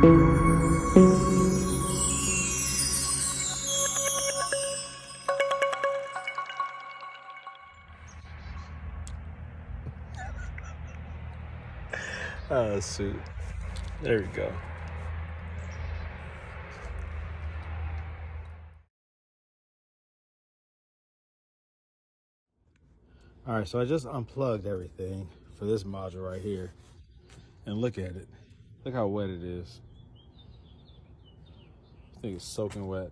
Oh, shoot. There we go. All right, so I just unplugged everything for this module right here. And look at it. Look how wet it is. I think it's soaking wet.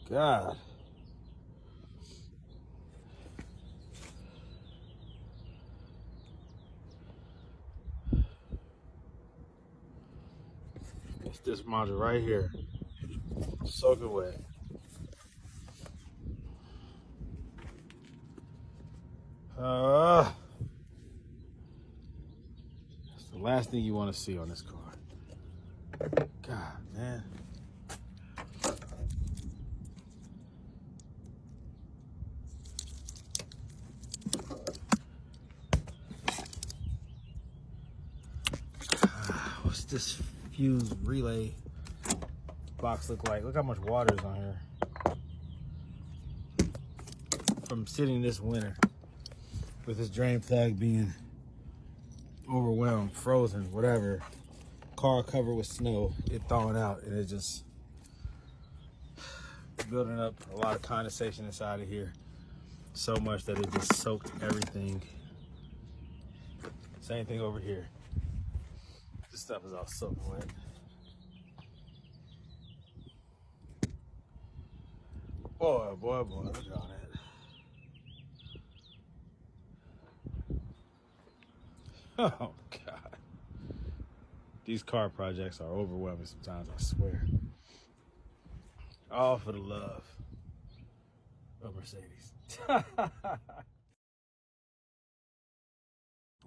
God. It's this module right here. Soaking wet. That's the last thing you want to see on this car. God, man. What's this fuse relay box look like? Look how much water is on here. From sitting this winter with this drain plug being overwhelmed, frozen, whatever. Car covered with snow, it thawing out, and it just building up a lot of condensation inside of here. So much that it just soaked everything. Same thing over here. This stuff is all soaking wet. Boy, boy, boy, look at all that. Oh, God. These car projects are overwhelming sometimes, I swear. All for the love of Mercedes.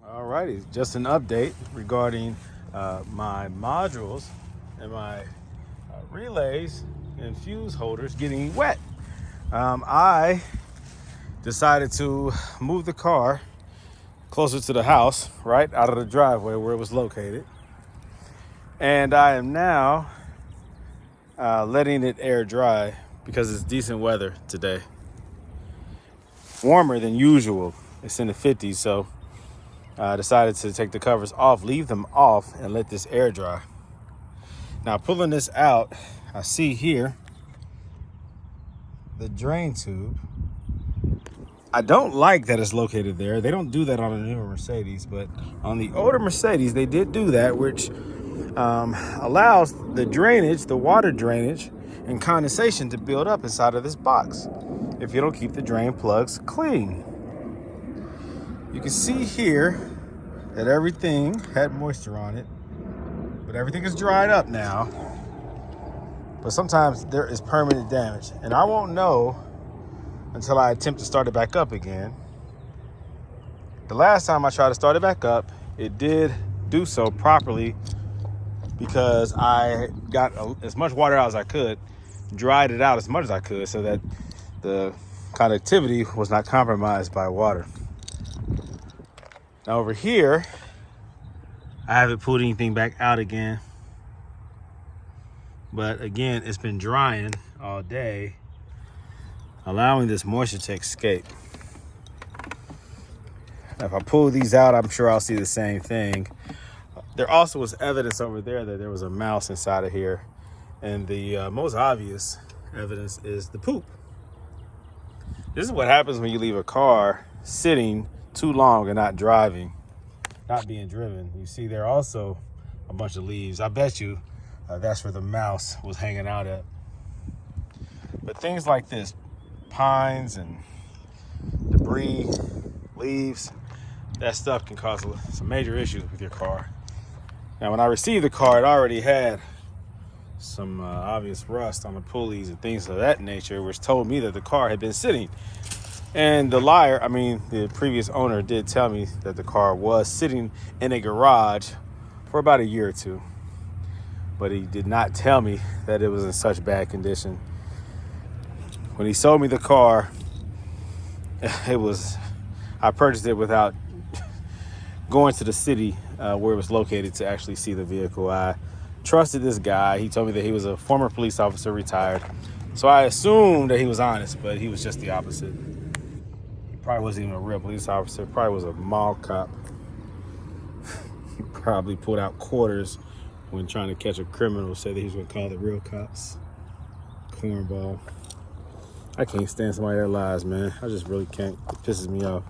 Alrighty, just an update regarding my modules and my relays and fuse holders getting wet. I decided to move the car closer to the house, right out of the driveway where it was located. And I am now letting it air dry because it's decent weather today. Warmer than usual. It's in the 50s, so I decided to take the covers off, leave them off, and let this air dry. Now, pulling this out, I see here the drain tube. I don't like that it's located there. They don't do that on a newer Mercedes, but on the older Mercedes, they did do that, which allows the drainage, the water drainage, and condensation to build up inside of this box if you don't keep the drain plugs clean. You can see here that everything had moisture on it, but everything is dried up now. But sometimes there is permanent damage, and I won't know until I attempt to start it back up again. The last time I tried to start it back up, it did do so properly because I got as much water out as I could, dried it out as much as I could so that the conductivity was not compromised by water. Now over here, I haven't pulled anything back out again. But again, it's been drying all day, allowing this moisture to escape. Now, if I pull these out, I'm sure I'll see the same thing. There also was evidence over there that there was a mouse inside of here. And the most obvious evidence is the poop. This is what happens when you leave a car sitting too long and not driving, not being driven. You see there also a bunch of leaves. I bet you that's where the mouse was hanging out at. But things like this, pines and debris, leaves, that stuff can cause some major issues with your car. Now, when I received the car, it already had some obvious rust on the pulleys and things of that nature, which told me that the car had been sitting. And the previous owner did tell me that the car was sitting in a garage for about a year or two. But he did not tell me that it was in such bad condition. When he sold me the car, I purchased it without going to the city where it was located to actually see the vehicle. I trusted this guy. He told me that he was a former police officer, retired. So I assumed that he was honest, but he was just the opposite. He probably wasn't even a real police officer. Probably was a mall cop. He probably pulled out quarters when trying to catch a criminal, said that he was going to call the real cops. Cornball. I can't stand somebody that lies, man. I just really can't. It pisses me off.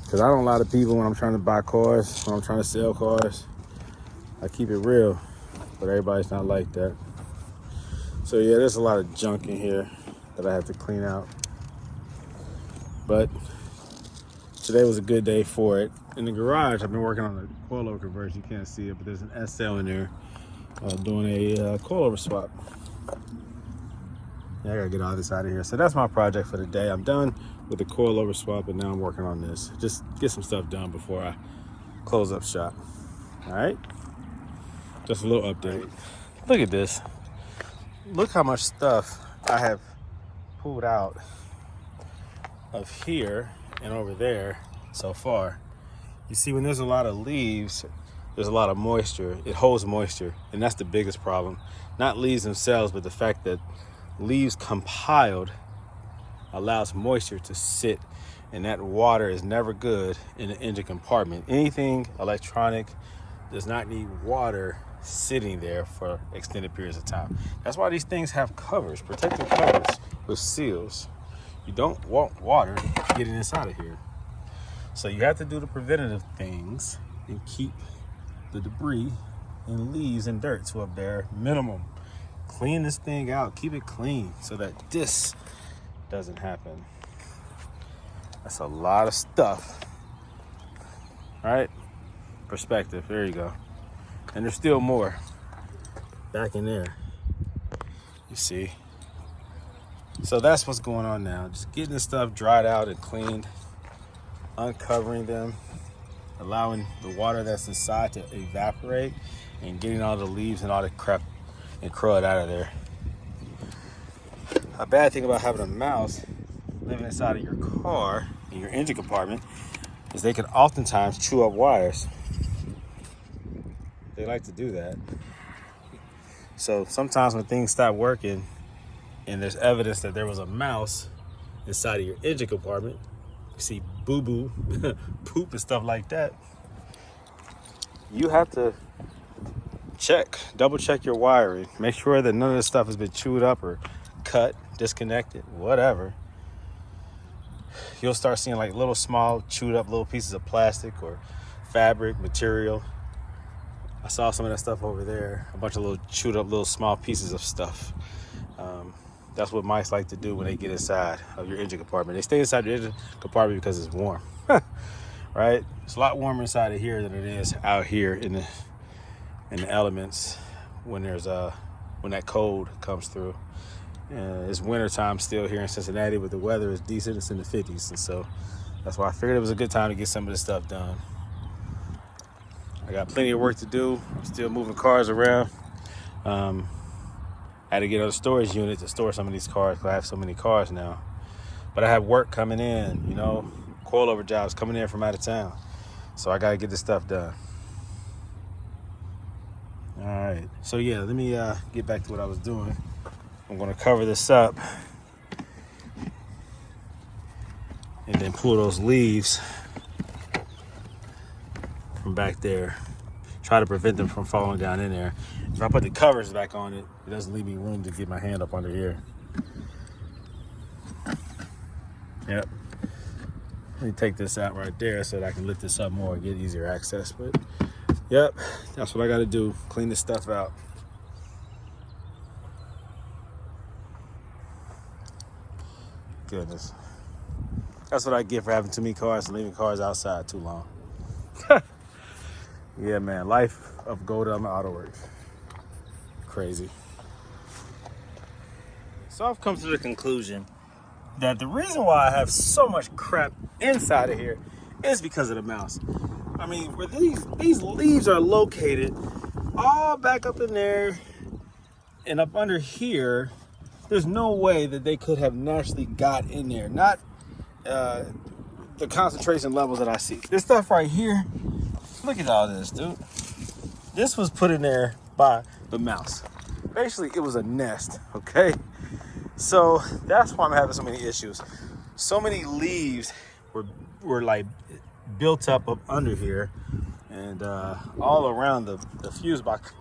Because I don't lie to people when I'm trying to buy cars, when I'm trying to sell cars. I keep it real, but everybody's not like that. So yeah, there's a lot of junk in here that I have to clean out. But today was a good day for it. In the garage, I've been working on a coilover conversion. You can't see it, but there's an SL in there doing a coilover swap. Yeah, I gotta get all this out of here. So that's my project for the day. I'm done with the coilover swap, and now I'm working on this. Just get some stuff done before I close up shop. All right? Just a little update. Look at this. Look how much stuff I have pulled out of here and over there so far. You see, when there's a lot of leaves, there's a lot of moisture. It holds moisture, and that's the biggest problem. Not leaves themselves, but the fact that leaves compiled allows moisture to sit, and that water is never good in the engine compartment. Anything electronic does not need water sitting there for extended periods of time. That's why these things have covers, protective covers with seals. You don't want water getting inside of here. So you have to do the preventative things and keep the debris and leaves and dirt to a bare minimum. Clean this thing out, keep it clean so that this doesn't happen. That's a lot of stuff. All right, perspective, there you go. And there's still more back in there, you see. So that's what's going on now. Just getting this stuff dried out and cleaned, uncovering them, allowing the water that's inside to evaporate, and getting all the leaves and all the crap and crud out of there. A bad thing about having a mouse living inside of your car, in your engine compartment, is they can oftentimes chew up wires. They like to do that. So sometimes when things stop working and there's evidence that there was a mouse inside of your engine compartment, you see boo-boo, poop and stuff like that, you have to double check your wiring. Make sure that none of this stuff has been chewed up or cut, disconnected, whatever. You'll start seeing like little small chewed up little pieces of plastic or fabric material. I saw some of that stuff over there, a bunch of little chewed up little small pieces of stuff. That's what mice like to do when they get inside of your engine compartment. They stay inside your engine compartment because it's warm, right? It's a lot warmer inside of here than it is out here in the elements when when that cold comes through. It's winter time still here in Cincinnati, but the weather is decent. It's in the 50s, and so that's why I figured it was a good time to get some of this stuff done. I got plenty of work to do. I'm still moving cars around. I had to get a storage unit to store some of these cars because I have so many cars now. But I have work coming in, you know, coilover jobs coming in from out of town. So I got to get this stuff done. All right. So yeah, let me get back to what I was doing. I'm going to cover this up and then pull those leaves from back there. Try to prevent them from falling down in there. If I put the covers back on it, it doesn't leave me room to get my hand up under here. Yep. Let me take this out right there so that I can lift this up more and get easier access. But yep, that's what I got to do. Clean this stuff out. Goodness. That's what I get for having too many cars and leaving cars outside too long. Yeah, man. Life of Golda Autoworks. Crazy. So I've come to the conclusion that the reason why I have so much crap inside of here is because of the mouse. I mean, where these leaves are located all back up in there and up under here, there's no way that they could have naturally got in there. Not the concentration levels that I see. This stuff right here, look at all this, dude. This was put in there by the mouse. Basically, it was a nest, okay? So that's why I'm having so many issues. So many leaves were like built up under here and all around the fuse box.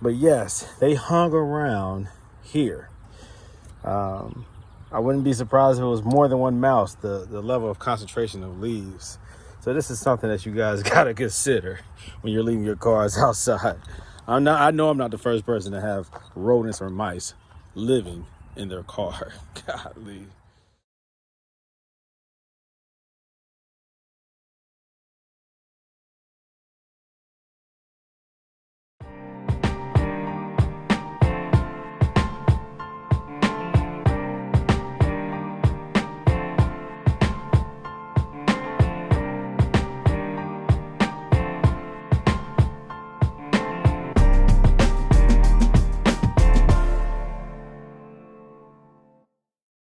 But yes, they hung around here. I wouldn't be surprised if it was more than one mouse, the level of concentration of leaves. So this is something that you guys gotta consider when you're leaving your cars outside. I know I'm not the first person to have rodents or mice living in their car. Golly.